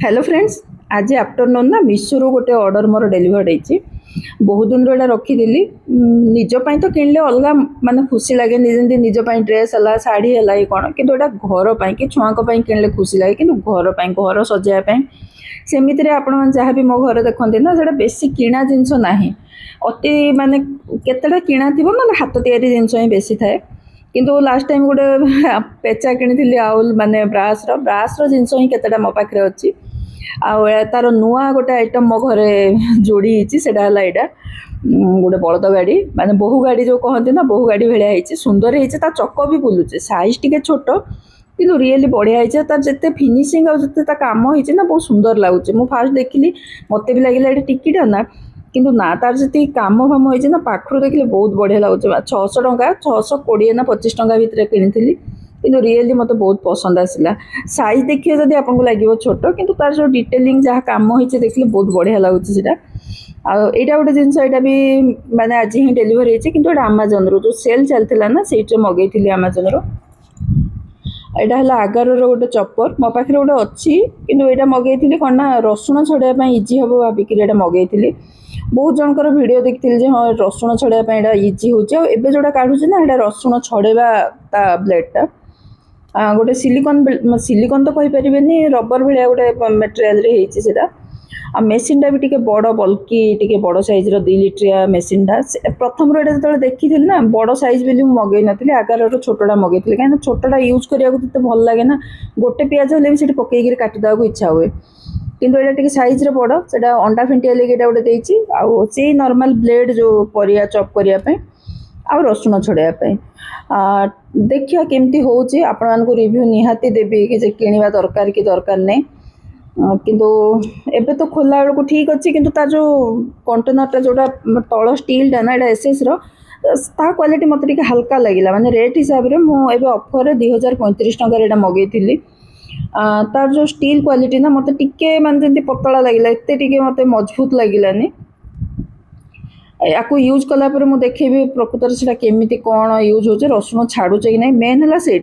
Hello friends. आज afternoon ना मिशोरू गोटे ऑर्डर मोर डेलीवर्ड होती। बहुत दिन रहा रखीदी निजपाई तो किणले अलग माने खुशी लगे जमी निजपाई ड्रेस है शाढ़ी है कौन कि घर कि छुआ किणले खुशी लगे कि घर सजायापी सेमिति आपण जहाँ भी मो घर देखते ना से बेसी किणा जिनस ना अति माने केतेटा किणा थी ना हाथ तैयारी जिनस ही बेसी थाए किंतु लास्ट टाइम गोटे पेचा किनी आउल माने ब्रासर जिनस ही केतेटा मो पाखे अच्छी तार नुआ गोटे आइटम मो घरे जोड़ी से यहाँ गोटे बलद गाड़ी माने बहु गाड़ी जो कहते ना बहु गाड़ी भाया सुंदर है चक भी बुलूचे साइज टी छोट कि रियली बढ़िया है तार जिते फिनिशिंग आते कम हो ना बहुत सुंदर लगुच। मु फास्ट देखिली मत भी लगे टिकिटा ना किंतु ना तार जी कम फाम हो पाखर देखिले बहुत बढ़िया लगुच। 600 टंका 620 ना 25 टंका भितर किनी कि रियली मत बहुत पसंद आसला। साइज देखिए जब आपको लगे छोट कि तार जो डिटेलिंग जहाँ कम हो देखिए बहुत बढ़िया लगुच। आईटा गोटे जिनस यहाँ भी माने आज ही डेलीवर होती कि आमाजन रो जो सेल चलता ना से मगेली आमाजन रो। यहाँ है आगार गोटे चपर मो पाखे गोटे अच्छी कि मगेली कौन ना रसुण छड़ाई इजी हम भाविक मगेली। बहुत जनकर वीडियो देखी हाँ रसुण छड़ाई इजी हो जोड़ा काढ़ुचे ना यहाँ रसुण छड़ेवा ब्लेडटा गोटे सिलिकन तो कहीपर रबर भाया गोटे मेटेरियाल आ मेसीनटा भी टे बड़ बल्कि टे बड़ सैज 2 लिट्रिया मेसीनटा प्रथम जो देखी ना बड़ सैज भी मगई नी आगार छोटा मगई कहीं छोटा यूज करते भल लगे ना गोटे पियाज भी पकईकि काटिदेक इच्छा हुए किंतु यहाँ टे सैज बड़ से अंडा फेंटिया लगे गोटे देती आई नॉर्मल ब्लेड जो परिया चॉप करने आ रसुण छड़ाई देखिए केमती होची आपण मानको रिव्यू निहाती देबी कि किणवा दरकार कि दरकार नहीं किंतु एबे तो खोला बेलू ठीक अच्छे किंतु तार जो कंटेनरटा जोटा तल स्टीलटा ना यहाँ एसएस ता क्वालिटी मत हल्का लगे माने रेट हिसाब से मुझे ऑफर 2035 टंका मगेली। तार जो स्टील क्वालिटी ना मत टिके माने पतला लगे एत मत मजबूत लगलानी। या यूज कलापर मुझे देखेबी प्रकृत से केमी कौन यूज हो रसुण छाड़ुचे कि नहीं मेन है से